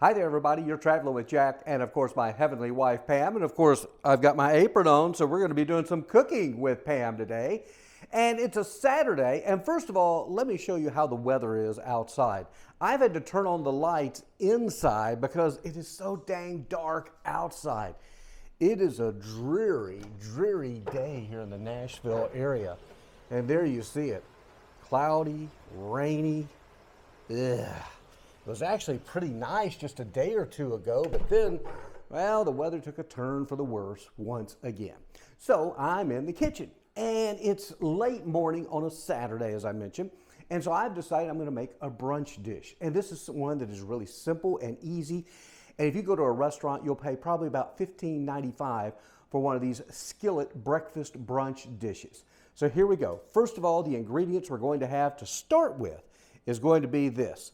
Hi there, everybody. You're traveling with Jack and, of course, my heavenly wife, Pam. And, of course, I've got my apron on, so we're going to be doing some cooking with Pam today. And it's a Saturday. And first of all, let me show you how the weather is outside. I've had to turn on the lights inside because it is so dang dark outside. It is a dreary, dreary day here in the Nashville area. And there you see it. Cloudy, rainy. Ugh. It was actually pretty nice just a day or two ago, but then, well, the weather took a turn for the worse once again. So I'm in the kitchen, and it's late morning on a Saturday, as I mentioned, and so I've decided I'm going to make a brunch dish. And this is one that is really simple and easy, and if you go to a restaurant, you'll pay probably about $15.95 for one of these skillet breakfast brunch dishes. So here we go. First of all, the ingredients we're going to have to start with is going to be this.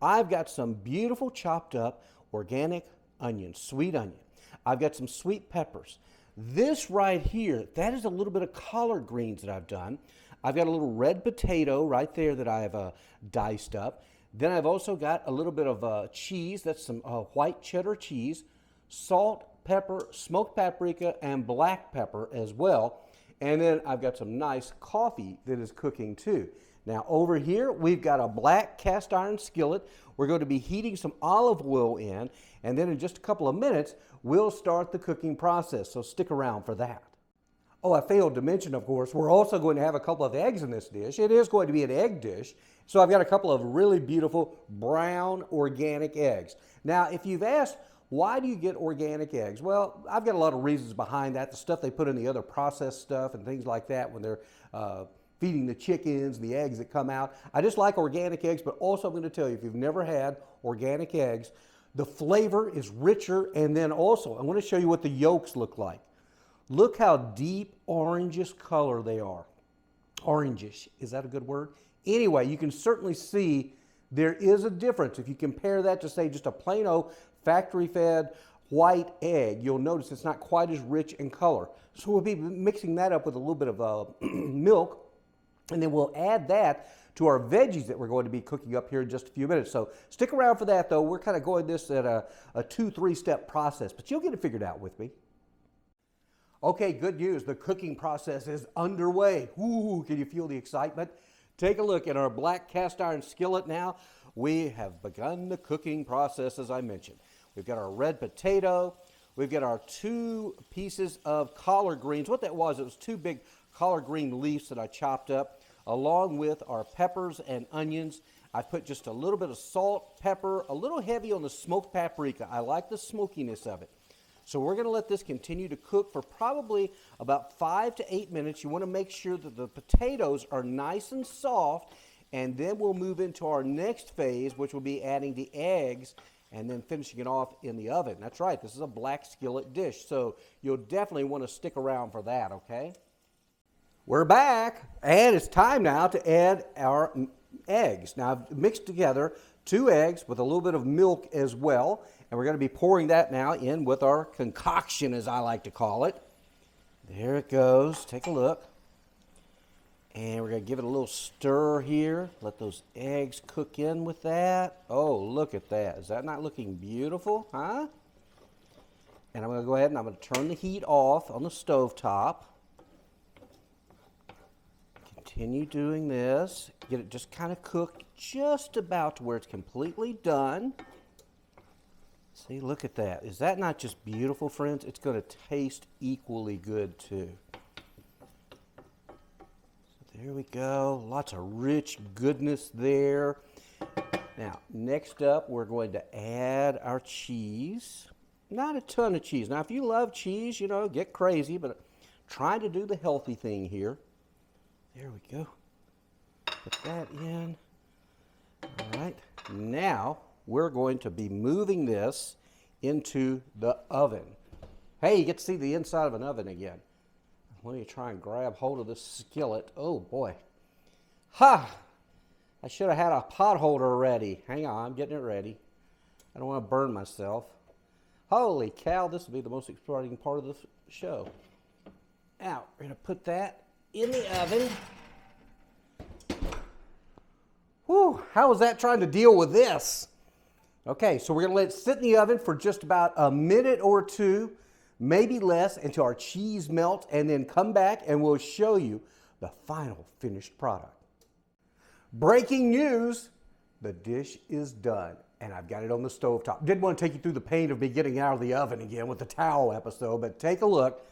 I've got some beautiful chopped up organic onions, sweet onion. I've got some sweet peppers. This right here, that is a little bit of collard greens that I've done. I've got a little red potato right there that I've diced up. Then I've also got a little bit of cheese. That's some white cheddar cheese, salt, pepper, smoked paprika, and black pepper as well. And then I've got some nice coffee that is cooking too. Now over here, we've got a black cast iron skillet. We're going to be heating some olive oil in, and then in just a couple of minutes, we'll start the cooking process, so stick around for that. Oh, I failed to mention, of course, we're also going to have a couple of eggs in this dish. It is going to be an egg dish, so I've got a couple of really beautiful brown organic eggs. Now, if you've asked, why do you get organic eggs? Well, I've got a lot of reasons behind that. The stuff they put in the other processed stuff and things like that when they're feeding the chickens and the eggs that come out. I just like organic eggs, but also I'm going to tell you, if you've never had organic eggs, the flavor is richer, and then also I'm going to show you what the yolks look like. Look how deep orangish color they are. Orangish, is that a good word? Anyway, you can certainly see there is a difference. If you compare that to, say, just a plain old factory-fed white egg, you'll notice it's not quite as rich in color. So we'll be mixing that up with a little bit of milk, and then we'll add that to our veggies that we're going to be cooking up here in just a few minutes. So stick around for that, though. We're kind of going this at a 2-3 step process, but you'll get it figured out with me. Okay, good news. The cooking process is underway. Ooh, can you feel the excitement? Take a look at our black cast iron skillet now. We have begun the cooking process, as I mentioned. We've got our red potato. We've got our 2 pieces of collard greens. What that was, it was 2 big collard green leaves that I chopped up, along with our peppers and onions. I put just a little bit of salt, pepper, a little heavy on the smoked paprika. I like the smokiness of it. So we're going to let this continue to cook for probably about 5 to 8 minutes. You want to make sure that the potatoes are nice and soft, and then we'll move into our next phase, which will be adding the eggs and then finishing it off in the oven. That's right, this is a black skillet dish, so you'll definitely want to stick around for that, okay? We're back, and it's time now to add our eggs. Now, I've mixed together 2 eggs with a little bit of milk as well, and we're going to be pouring that now in with our concoction, as I like to call it. There it goes. Take a look. And we're going to give it a little stir here. Let those eggs cook in with that. Oh, look at that. Is that not looking beautiful, huh? And I'm going to go ahead and I'm going to turn the heat off on the stove top. Continue doing this. Get it just kind of cooked just about to where it's completely done. See, look at that. Is that not just beautiful, friends? It's going to taste equally good, too. So there we go. Lots of rich goodness there. Now, next up, we're going to add our cheese. Not a ton of cheese. Now, if you love cheese, you know, get crazy, but trying to do the healthy thing here. There we go. Put that in. All right. Now, we're going to be moving this into the oven. Hey, you get to see the inside of an oven again. Let me try and grab hold of this skillet. Oh, boy. Ha! I should have had a pot holder ready. Hang on, I'm getting it ready. I don't want to burn myself. Holy cow, this will be the most exciting part of the show. Now, we're going to put that in the oven. Whew, how was that trying to deal with this? Okay, so we're gonna let it sit in the oven for just about a minute or two, maybe less, until our cheese melts, and then come back and we'll show you the final finished product. Breaking news, the dish is done, and I've got it on the stovetop. Didn't want to take you through the pain of me getting out of the oven again with the towel episode, but take a look.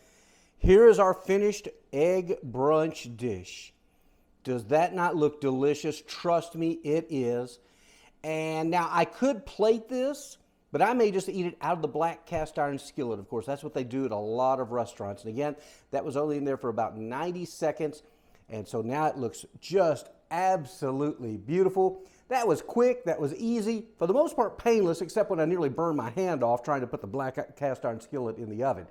Here is our finished egg brunch dish. Does that not look delicious? Trust me, it is. And now I could plate this, but I may just eat it out of the black cast iron skillet. Of course, that's what they do at a lot of restaurants. And again, that was only in there for about 90 seconds. And so now it looks just absolutely beautiful. That was quick, that was easy, for the most part painless, except when I nearly burned my hand off trying to put the black cast iron skillet in the oven.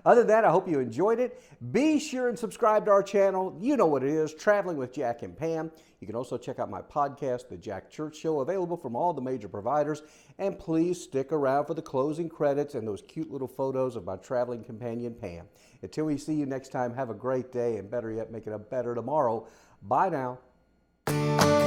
Other than that, I hope you enjoyed it. Be sure and subscribe to our channel. You know what it is, Traveling with Jack and Pam. You can also check out my podcast, The Jack Church Show, available from all the major providers. And please stick around for the closing credits and those cute little photos of my traveling companion, Pam. Until we see you next time, have a great day, and better yet, make it a better tomorrow. Bye now.